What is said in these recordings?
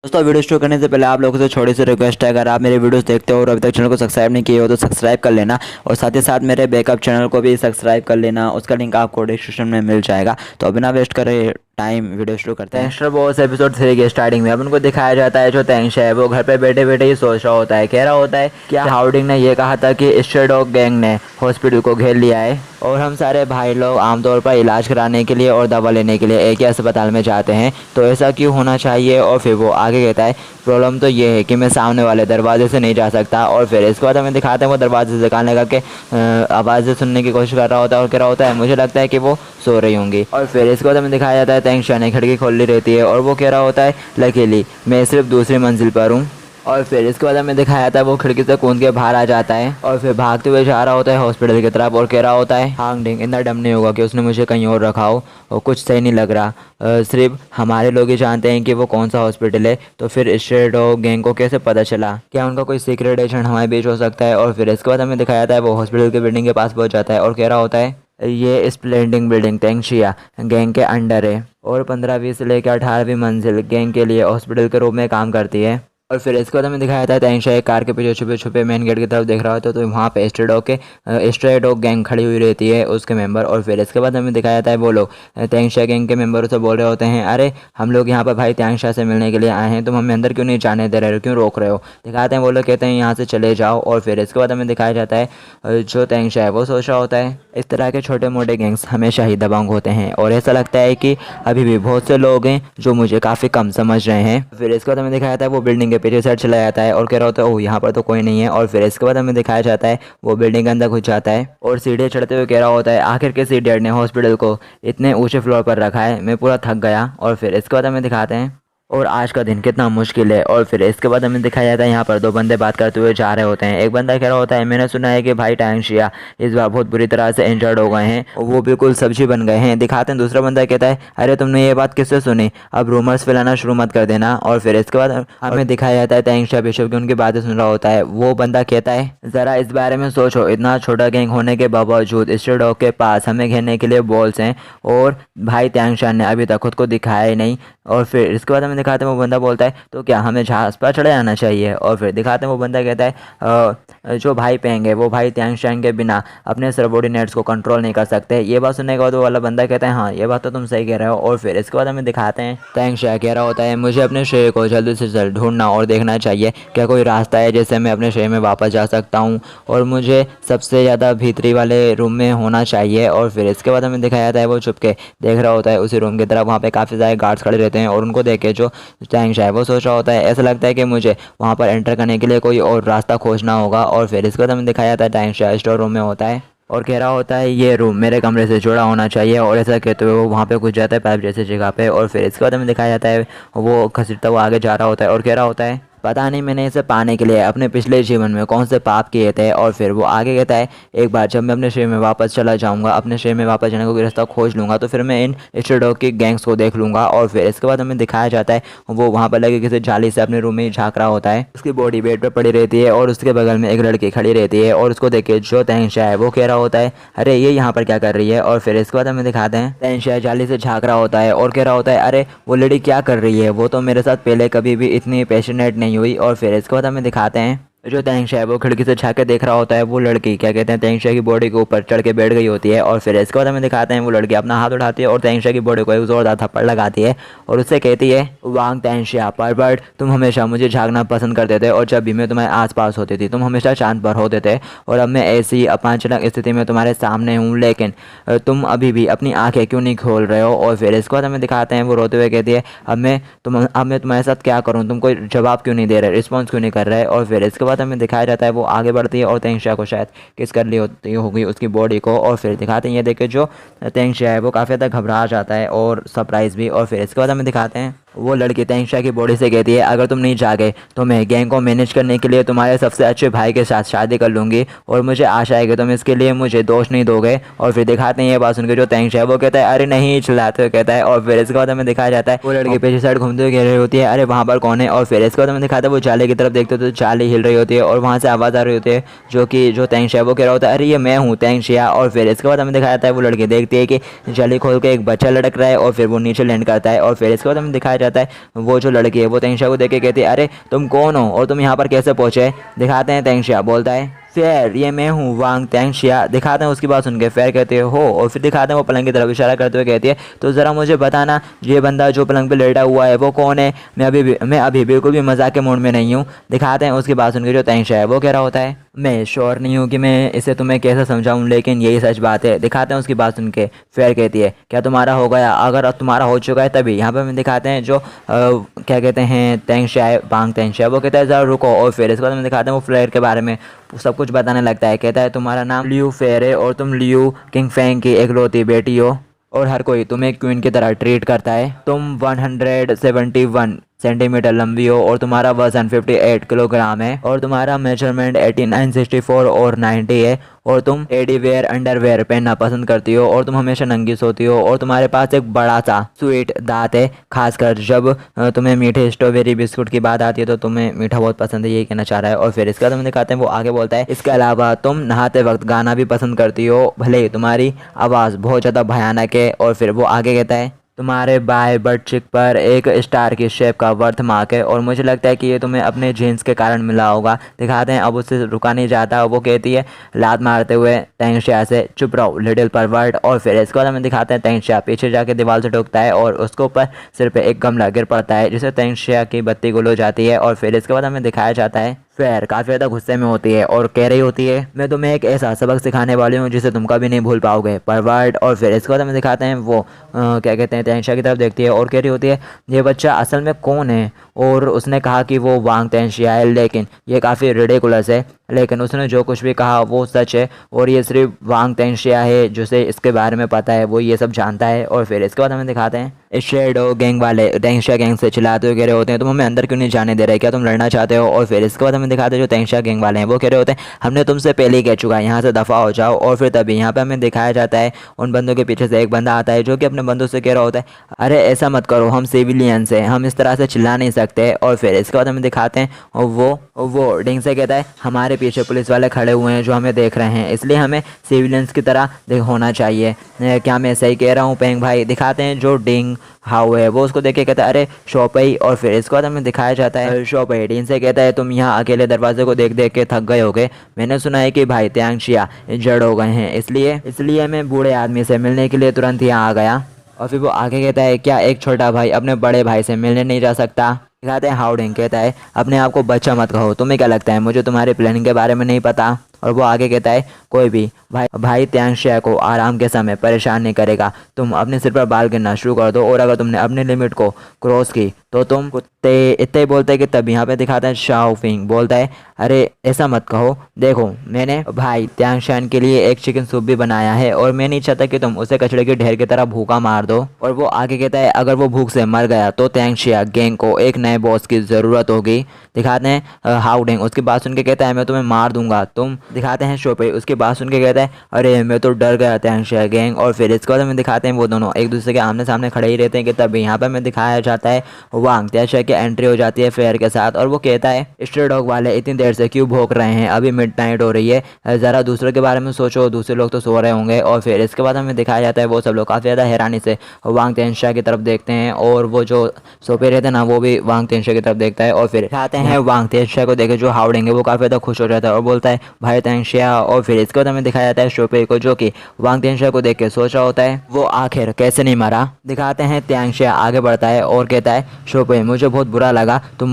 दोस्तों वीडियो शुरू करने से पहले आप लोगों से छोटी सी रिक्वेस्ट है, अगर आप मेरे वीडियोस देखते हो और अभी तक चैनल को सब्सक्राइब नहीं किए हो तो सब्सक्राइब कर लेना और साथ ही साथ मेरे बैकअप चैनल को भी सब्सक्राइब कर लेना। उसका लिंक आपको डिस्क्रिप्शन में मिल जाएगा। तो बिना वेस्ट करे टाइम वीडियो शुरू करते हैं। मिस्टर बॉस एपिसोड 3 के स्टार्टिंग में अपन को दिखाया जाता है जो तेंगशा है वो घर पे बैठे बैठे ही सोच रहा होता है, कह रहा होता है क्या हाउडिंग ने ये कहा था कि स्ट्रे डॉग गैंग ने हॉस्पिटल को घेर लिया है और हम सारे भाई लोग आमतौर पर इलाज कराने के लिए और दवा लेने के लिए एक ही अस्पताल में जाते हैं, तो ऐसा क्यों होना चाहिए। और फिर वो आगे कहता है प्रॉब्लम तो ये है कि मैं सामने वाले दरवाजे से नहीं जा सकता। और फिर इसके बाद हमें दिखाते हैं वो दरवाजे से कान लगा के आवाज़ें सुनने की कोशिश कर रहा होता है और कह रहा होता है मुझे लगता है कि वो सो रही होंगी। और फिर इसके बाद हमें दिखाया जाता है तेंगशा ने खिड़की खोली रहती है और वो कह रहा होता है लकीली मैं सिर्फ दूसरी मंजिल पर हूँ। और फिर इसके बाद हमें दिखाया जाता है वो खिड़की से कूद के बाहर आ जाता है और फिर भागते हुए जा रहा होता है हॉस्पिटल की तरफ और कह रहा होता है हांगडिंग इतना डम नहीं होगा कि उसने मुझे कहीं और रखा हो और कुछ सही नहीं लग रहा। सिर्फ हमारे लोग ही जानते हैं कि वो कौन सा हॉस्पिटल है, तो फिर स्ट्रे डॉग गैंग को कैसे पता चला, क्या उनका कोई सीक्रेट एजेंट हमारे बीच हो सकता है। और फिर इसके बाद हमें दिखाया जाता है वो हॉस्पिटल की बिल्डिंग के पास पहुंच जाता है और कह रहा होता है ये स्प्लेंडिंग बिल्डिंग तेंगशिया गैंग के अंडर है और 15-20 से लेकर 18वीं मंजिल गैंग के लिए हॉस्पिटल के रूप में काम करती है। और फिर इसके बाद हमें दिखाया जाता है तेंगशा एक कार के पीछे छुपे छुपे मेन गेट की तरफ देख रहा होता है, तो वहाँ पे स्ट्रे डॉग गैंग खड़ी हुई रहती है उसके मेंबर। और फिर इसके बाद हमें दिखाया जाता है वो लोग तेंगशा गैंग के मेंबर से बोल रहे होते हैं अरे हम लोग यहाँ पर भाई तेंगशा से मिलने के लिए आए हैं, तुम हमें अंदर क्यों नहीं जाने दे रहे हो, क्यों रोक रहे हो। दिखाते हैं वो लोग कहते हैं यहाँ से चले जाओ। और फिर इसके बाद हमें दिखाया जाता है जो तेंगशा है वो सोच रहा होता है इस तरह के छोटे मोटे गैंग्स हमेशा ही दबंग होते हैं और ऐसा लगता है कि अभी भी बहुत से लोग हैं जो मुझे काफ़ी कम समझ रहे हैं। फिर इसके बाद हमें दिखाया जाता है वो बिल्डिंग के पीछे साइड चला जाता है और कह रहा होता है ओह यहाँ पर तो कोई नहीं है। और फिर इसके बाद हमें दिखाया जाता है वो बिल्डिंग के अंदर घुस जाता है और सीढ़ियाँ चढ़ते हुए कह रहा होता है आखिर किसी इडियट ने हॉस्पिटल को इतने ऊंचे फ्लोर पर रखा है, मैं पूरा थक गया। और फिर इसके बाद हमें दिखाते हैं और आज का दिन कितना मुश्किल है। और फिर इसके बाद हमें दिखाया जाता है यहाँ पर दो बंदे बात करते हुए जा रहे होते हैं। एक बंदा कह रहा होता है मैंने सुना है कि भाई तेंगशिया इस बार बहुत बुरी तरह से इंजर्ड हो गए हैं और वो बिल्कुल सब्जी बन गए हैं। दिखाते हैं दूसरा बंदा कहता है अरे तुमने ये बात किससे सुनी, अब रूमर्स फैलाना शुरू मत कर देना। और फिर इसके बाद हमें दिखाया जाता है तेंगशिया बिशप की उनकी बातें सुन रहा होता है। वो बंदा कहता है ज़रा इस बारे में सोचो, इतना छोटा गैंग होने के बावजूद स्ट्रे डॉग के पास हमें घेरने के लिए बॉल्स हैं और भाई तेंगशिया ने अभी तक खुद को दिखाया ही नहीं। और फिर इसके बाद हमें दिखाते हैं वो बंदा बोलता है तो क्या हमें जहाज़ पर चढ़े जाना चाहिए। और फिर दिखाते हैं वो बंदा कहता है जो भाई पेंग है वो भाई तेंगशा के बिना अपने सबॉर्डिनेट्स को कंट्रोल नहीं कर सकते। ये बात सुनने के बाद वो वाला बंदा कहता है हाँ ये बात तो तुम सही कह रहे हो। और फिर इसके बाद हमें दिखाते हैं तेंगशा कह रहा होता है मुझे अपने शहर को जल्दी से जल्द ढूंढना और देखना चाहिए क्या कोई रास्ता है जिससे मैं अपने शहर में वापस जा सकता हूँ और मुझे सबसे ज़्यादा भीतरी वाले रूम में होना चाहिए। और फिर इसके बाद हमें दिखाया जाता है वो चुपके देख रहा होता है उसी रूम की तरफ, वहाँ पे काफ़ी सारे गार्ड्स खड़े रहते हैं और उनको देख के जो तेंगशा है वो सोच रहा होता है ऐसा लगता है कि मुझे वहाँ पर एंटर करने के लिए कोई और रास्ता खोजना होगा। और फिर इसके बाद हमें दिखाया जाता है तेंगशा स्टोर रूम में होता है और कह रहा होता है ये रूम मेरे कमरे से जुड़ा होना चाहिए। और ऐसा कहते हुए वो वहाँ पे घुस जाता है पाइप जैसे जगह पे। और फिर इसके बाद हमें दिखाया जाता है वो घसीटता हुआ आगे जा रहा होता है और कह रहा होता है पता नहीं मैंने इसे पाने के लिए अपने पिछले जीवन में कौन से पाप किए थे। और फिर वो आगे कहता है एक बार जब मैं अपने शहर में वापस चला जाऊंगा, अपने शहर में वापस जाने का रास्ता खोज लूँगा, तो फिर मैं इन स्ट्रे डॉग की गैंग्स को देख लूँगा। और फिर इसके बाद हमें दिखाया जाता है वो वहाँ पर लगे किसी जाली से अपने रूम में ही झाँक रहा होता है। उसकी बॉडी बेड पर पड़ी रहती है और उसके बगल में एक लड़की खड़ी रहती है और उसको देख के जो तेंगशा है वो कह रहा होता है अरे ये यहाँ पर क्या कर रही है। और फिर इसके बाद हमें दिखाते हैं तेंगशा जाली से झाँक रहा होता है और कह रहा होता है अरे वो लड़की क्या कर रही है, वो तो मेरे साथ पहले कभी भी इतनी पैशनेट नहीं हुई। और फिर इसके बाद हमें दिखाते हैं जो तेंगशा है वो खिड़की से झाँक के देख रहा होता है वो लड़की क्या कहते हैं तेंगशा की बॉडी के ऊपर चढ़ के बैठ गई होती है। और फिर इसके बाद हमें दिखाते हैं वो लड़की अपना हाथ उठाती है और तेंगशा की बॉडी को एक जोरदार थप्पड़ लगाती है और उससे कहती है वांग तेंगशा परवर्ट, तुम हमेशा मुझे झाँकना पसंद करते थे और जब भी मैं तुम्हारे आसपास होती थी तुम हमेशा चांद पर होते थे और अब मैं ऐसी अपमानजनक स्थिति में तुम्हारे सामने हूँ, लेकिन तुम अभी भी अपनी आँखें क्यों नहीं खोल रहे हो। और फिर इसके बाद हमें दिखाते हैं वो रोते हुए कहती है अब मैं तुम्हारे साथ क्या करूँ, तुम कोई जवाब क्यों नहीं दे रहे, रिस्पॉन्स क्यों नहीं कर रहे। और फिर इसके बाद हमें दिखाया जाता है वो आगे बढ़ती है और तेंगशा को शायद किस कर ली होगी उसकी बॉडी को। और फिर दिखाते हैं ये देख के जो तेंगशा है वो काफ़ी ज़्यादा घबरा जाता है और सरप्राइज भी। और फिर इसके बाद हमें दिखाते हैं वो लड़की तेंगशा की बॉडी से कहती है अगर तुम नहीं जागे तो मैं गैंग को मैनेज करने के लिए तुम्हारे सबसे अच्छे भाई के साथ शादी कर लूँगी और मुझे आशा है कि तुम इसके लिए मुझे दोष नहीं दोगे। और फिर दिखाते हैं ये बात सुनकर जो तेंगशा है वो कहता है अरे नहीं, चिल्लाते हुए कहता है। और फिर इसके बाद हमें दिखाया जाता है वो लड़की पीछे साइड घूमते हुए कह रही होती है अरे वहाँ पर कौन है। और फिर इसके बाद हमें दिखाता है वो जाले की तरफ देखते तो जाली हिल रही होती है और वहाँ से आवाज़ आ रही होती है जो तेंगशा है वो कह रहा होता है अरे ये मैं हूँ तेंगशा। और फिर इसके बाद हमें दिखाया जाता है वो लड़की देखती है कि जाली खोल के एक बच्चा लटक रहा है और फिर वो नीचे लैंड करता है। और फिर इसके बाद हमें दिखाया जाता है वो जो लड़की है वो तेंगशिया को देख के कहती है अरे तुम कौन हो और तुम यहाँ पर कैसे पहुँचे। दिखाते हैं तेंगशिया बोलता है फेयर ये मैं हूँ वांग तेंगशिया। दिखाते हैं उसकी बात सुन के फेयर कहते हो और फिर दिखाते हैं वो पलंग की तरफ इशारा करते हुए कहती है तो ज़रा मुझे बताना ये बंदा जो पलंग पे लेटा हुआ है वो कौन है। मैं अभी बिल्कुल भी मजाक के मूड में नहीं हूँ। दिखाते हैं उसकी बात सुन के जो तेंगशिया है वो कह रहा होता है मैं श्योर नहीं हूँ कि मैं इसे तुम्हें कैसे समझाऊँ लेकिन यही सच बात है। दिखाते हैं उसकी बात सुन के फेयर कहती है क्या तुम्हारा हो गया, अगर तुम्हारा हो चुका है तभी। यहाँ पर हमें दिखाते हैं जो क्या कहते हैं तेंगशिया है वांग तेंगशिया वो कहता है ज़रा रुको और फिर इसके बाद हमें दिखाते हैं वो फ्लेयर के बारे में सब कुछ बताने लगता है। कहता है तुम्हारा नाम लियू फेयर है और तुम लियू किंग फेंग की एकलौती बेटी हो और हर कोई तुम्हें क्वीन की तरह ट्रीट करता है। तुम 171 सेंटीमीटर लंबी हो और तुम्हारा वजन 58 किलोग्राम है और तुम्हारा मेजरमेंट 89, 64 और 90 है और तुम टेडी वेयर अंडरवेयर पहनना पसंद करती हो और तुम हमेशा नंगी सोती हो और तुम्हारे पास एक बड़ा सा स्वीट दांत है। खासकर जब तुम्हें मीठे स्ट्रॉबेरी बिस्कुट की बात आती है तो तुम्हें मीठा बहुत पसंद है, ये कहना चाह रहा है। और फिर इसका तुम दिखाते हैं वो आगे बोलता है इसके अलावा तुम नहाते वक्त गाना भी पसंद करती हो भले तुम्हारी आवाज़ बहुत ज़्यादा भयानक है। और फिर वो आगे कहता है तुम्हारे बाएं बट चिक पर एक स्टार की शेप का वर्थ मार्क है और मुझे लगता है कि ये तुम्हें अपने जीन्स के कारण मिला होगा। दिखाते हैं अब उससे रुका नहीं जाता, वो कहती है लात मारते हुए तेंगशिया से चुप रहो लिटिल परवर्ट। और फिर इसके बाद हमें दिखाते हैं तेंगशिया पीछे जाके दीवार से ठोकता है और उसके ऊपर सिर पे एक गमला गिर पड़ता है जिससे तेंगशिया की बत्ती गुल हो जाती है। और फिर इसके बाद हमें दिखाया जाता है फेयर काफ़ी ज़्यादा गुस्से में होती है और कह रही होती है मैं तुम्हें एक ऐसा सबक सिखाने वाली हूँ जिसे तुम कभी नहीं भूल पाओगे परवर्ट। और फिर इसके बाद हमें दिखाते हैं वो क्या कहते हैं तेंगशिया की तरफ देखती है और कह रही होती है ये बच्चा असल में कौन है और उसने कहा कि वो वांग तेंगशिया है लेकिन ये काफ़ी रिडिकुलस है लेकिन उसने जो कुछ भी कहा वो सच है और ये सिर्फ वांग तेंगशिया है जिसे इसके बारे में पता है वो ये सब जानता है। और फिर इसके बाद हमें दिखाते हैं शेडो गैंग वाले तेंगशिया गैंग से चिल्लाते हुए कह रहे होते हैं तुम हमें अंदर क्यों नहीं जाने दे रहे, क्या तुम लड़ना चाहते हो। और फिर इसके बाद हमें दिखाते हैं जो तेंगशिया गैंग वाले हैं वो कह रहे होते हैं हमने तुमसे पहले ही कह चुका है यहाँ से दफ़ा हो जाओ। और फिर तभी यहाँ पे हमें दिखाया जाता है उन बंदों के पीछे से एक बंदा आता है जो कि अपने बंदों से कह रहा होता है अरे ऐसा मत करो हम सिविलियंस हैं हम इस तरह से चिल्ला नहीं सकते। और फिर इसके बाद हमें दिखाते हैं और वो डिंग से कहता है हमारे पीछे पुलिस वाले खड़े हुए हैं जो हमें देख रहे हैं इसलिए हमें सिविलियंस की तरह होना चाहिए। क्या मैं सही कह रहा हूँ पेंग भाई। दिखाते हैं जो डिंग हाउ है वो उसको देख के कहता है अरे शॉपई। और फिर इसके बाद हमें दिखाया जाता है शॉपई डिन से कहता है तुम यहाँ अकेले दरवाजे को देख देख के थक गए होगे, मैंने सुना है कि भाई तेंगशिया जड़ हो गए हैं इसलिए मैं बूढ़े आदमी से मिलने के लिए तुरंत यहाँ आ गया। और फिर वो आगे कहता है क्या एक छोटा भाई अपने बड़े भाई से मिलने नहीं जा सकता। दिखाते हैं हाउडिंग कहता है अपने आप को बच्चा मत कहो, तुम्हें क्या लगता है मुझे तुम्हारे प्लानिंग के बारे में नहीं पता। और वो आगे कहता है कोई भी भाई तेंगशिया को आराम के समय परेशान नहीं करेगा, तुम अपने सिर पर बाल गिनना शुरू कर दो और अगर तुमने अपनी लिमिट को क्रॉस की तो तुम कुत्ते। इतने ही बोलते हैं कि तब यहाँ पे दिखाता है शाओफिंग बोलता है अरे ऐसा मत कहो, देखो मैंने भाई तेंगशिया के लिए एक चिकन सूप भी बनाया है और मैं नहीं चाहता कि तुम उसे कचड़े के ढेर की तरह भूखा मार दो। और वो आगे कहता है अगर वो भूख से मर गया तो तेंगशिया गैंग को एक नए बॉस की ज़रूरत होगी। दिखाते हैं हाउडिंग उसकी बात सुन के कहता है मैं तुम्हें मार दूंगा तुम। दिखाते हैं शोपे उसकी बात सुन के कहता है अरे मैं तो डर गया तेंगशिया गैंग। और फिर इसके बाद हमें दिखाते हैं वो दोनों एक दूसरे के आमने सामने खड़े ही रहते हैं कि तभी यहाँ पर हमें दिखाया जाता है वांग तेंगशिया की एंट्री हो जाती है फेयर के साथ और वो कहता है स्ट्रे डॉग वाले इतनी देर से क्यों भौंक रहे हैं, अभी मिडनाइट हो रही है, ज़रा दूसरों के बारे में सोचो, दूसरे लोग तो सो रहे होंगे। और फिर इसके बाद हमें दिखाया जाता है वो सब लोग काफ़ी ज़्यादा हैरानी से वांग तेंगशिया की तरफ देखते हैं और वो जो सोपे रहते हैं ना वो भी वांग तेंगशिया की तरफ देखता है। और फिर दिखाते हैं वांग तेंगशिया को देखे जो हाउडिंग है वो काफ़ी ज़्यादा खुश हो जाता है और बोलता है भाई तेंगशिया। और फिर इसके बाद हमें दिखाया जाता है शोपे को जो कि वांग तेंगशिया को देख के सोच रहा होता है वो आखिर कैसे नहीं मरा। दिखाते हैं तेंगशिया आगे बढ़ता है और कहता है शोपे मुझे बहुत बुरा लगा, तुम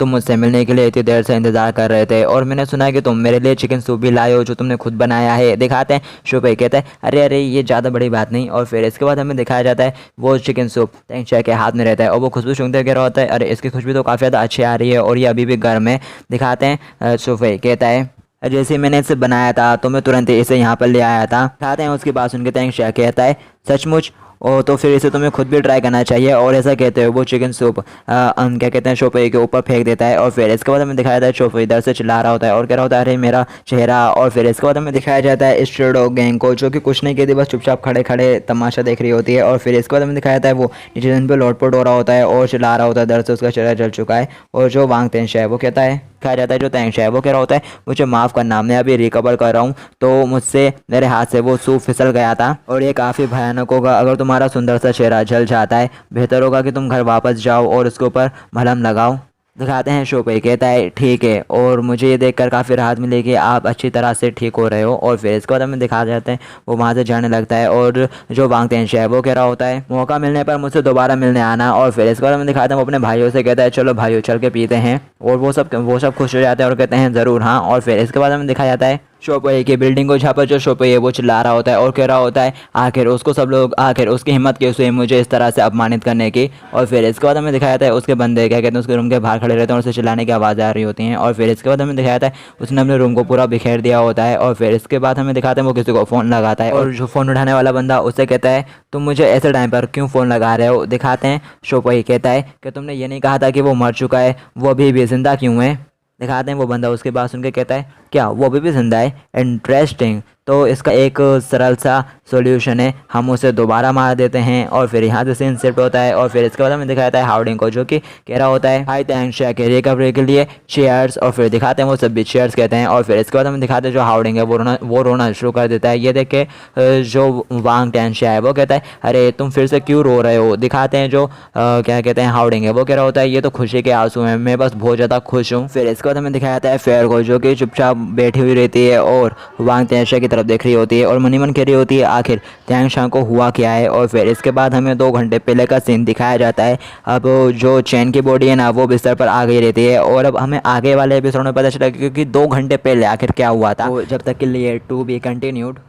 मुझसे मिलने के लिए इतनी देर से इंतजार कर रहे थे और मैंने सुना है कि तुम मेरे लिए चिकन सूप भी लाए हो जो तुमने खुद बनाया है। दिखाते हैं शोपे कहता है अरे ये ज़्यादा बड़ी बात नहीं। और फिर इसके बाद हमें दिखाया जाता है वो चिकन सूप तेंगशिया के हाथ में रहता है और वो खुशबू सूंघते कह रहा होता है अरे इसकी खुशबू तो काफ़ी ज़्यादा अच्छी आ रही है और ये अभी भी गर्म है। दिखाते हैं शोपे कहता है जैसे मैंने इसे बनाया था तो मैं तुरंत इसे यहाँ पर ले आया था। दिखाते हैं उसकी बात सुन के तेंगशिया कहता है सचमुच और तो फिर इसे तुम्हें खुद भी ट्राई करना चाहिए। और ऐसा कहते हैं वो चिकन सूप क्या कहते हैं शोपे के ऊपर फेंक देता है। और फिर इसके बाद हमें दिखाया जाता है शोपे इधर से चिल्ला रहा होता है और कह रहा होता है अरे मेरा चेहरा। और फिर इसके बाद हमें दिखाया जाता है स्ट्रे डॉग गैंग को जो कि कुछ नहीं कहती बस चुपचाप खड़े खड़े तमाशा देख रही होती है। और फिर इसके बाद हमें दिखाया जाता है वो नीचे जमीन पर लोटपोट हो रहा होता है और चिल्ला रहा होता है, दर्द से उसका चेहरा जल चुका है। और जो वांग तेंगशिया है वो कहता है दिखाया जाता है जो तैंग है वो कह रहा होता है मुझे माफ़ करना, मैं अभी रिकवर कर रहा हूँ, तो मुझसे मेरे हाथ से वो सूप फिसल गया था और ये काफ़ी भयानक होगा। अगर तुम्हारा सुंदर सा चेहरा जल जाता है, बेहतर होगा कि तुम घर वापस जाओ और उसके ऊपर मलहम लगाओ। दिखाते हैं शो पे, कहता है ठीक है, और मुझे ये देखकर काफ़ी राहत मिलेगी, आप अच्छी तरह से ठीक हो रहे हो। और फिर इसके बाद हमें दिखा जाते हैं वो वहाँ से जाने लगता है और जो वांग तेंश है वो कह रहा होता है मौका मिलने पर मुझसे दोबारा मिलने आना। और फिर इसके बाद हमें दिखाते हैं वो अपने भाइयों से कहता है चलो भाइयों चल के पीते हैं, और वो सब खुश हो जाते हैं और कहते हैं ज़रूर हाँ। और फिर इसके बाद हमें दिखाया जाता है शोपे की बिल्डिंग को, जहाँ पर जो शोपे है वो चिल्ला रहा होता है और कह रहा होता है आखिर उसको सब लोग, आखिर उसकी हिम्मत कैसे हुई मुझे इस तरह से अपमानित करने की। और फिर इसके बाद हमें दिखाया जाता है उसके बंदे क्या कहते हैं उसके रूम के बाहर खड़े रहते हैं और उसे चिल्लाने की आवाज़ आ रही होती हैं। और फिर इसके बाद हमें दिखाया जाता है उसने अपने रूम को पूरा बिखेर दिया होता है। और फिर इसके बाद हमें दिखाते हैं वो किसी को फ़ोन लगाता है और जो फ़ोन उठाने वाला बंदा उससे कहता है तुम मुझे ऐसे टाइम पर क्यों फ़ोन लगा रहे हो। दिखाते हैं शोपे कहता है कि तुमने ये नहीं कहा था कि वो मर चुका है, वो अभी भी जिंदा क्यों है। दिखाते हैं वो बंदा उसके बात सुन के कहता है क्या वो अभी भी जिंदा है, इंटरेस्टिंग, तो इसका एक सरल सा सॉल्यूशन है, हम उसे दोबारा मार देते हैं। और फिर यहाँ से सीन शिफ्ट होता है और फिर इसके बाद हमें दिखाता है हार्डिंग को, जो कि कह रहा होता है हाई थैंक्स के रिकवरी के लिए चेयर्स। और फिर दिखाते हैं वो सब भी चेयर्स कहते हैं। और फिर इसके बाद हमें दिखाते हैं जो हार्डिंग है वो रोना शुरू कर देता है। ये देख के जो वांग तेंश है वो कहता है अरे तुम फिर से क्यों रो रहे हो। दिखाते हैं जो क्या कहते हैं हार्डिंग है वो कह रहा होता है ये तो खुशी के आंसू हैं, मैं बस बहुत ज़्यादा खुश हूँ। फिर इसके बाद हमें दिखाया जाता है फेयर को, जो कि चुपचाप बैठी हुई रहती है और वांग तेंश की तरफ देख रही होती है और मनी मन कह रही होती है आखिर त्यांग शाह को हुआ क्या है। और फिर इसके बाद हमें 2 घंटे पहले का सीन दिखाया जाता है। अब जो चैन की बॉडी है ना वो बिस्तर पर आ गई रहती है और अब हमें आगे वाले एपिसोड में पता चला क्योंकि 2 घंटे पहले आखिर क्या हुआ था। तो जब तक के लिए टू बी कंटिन्यूड।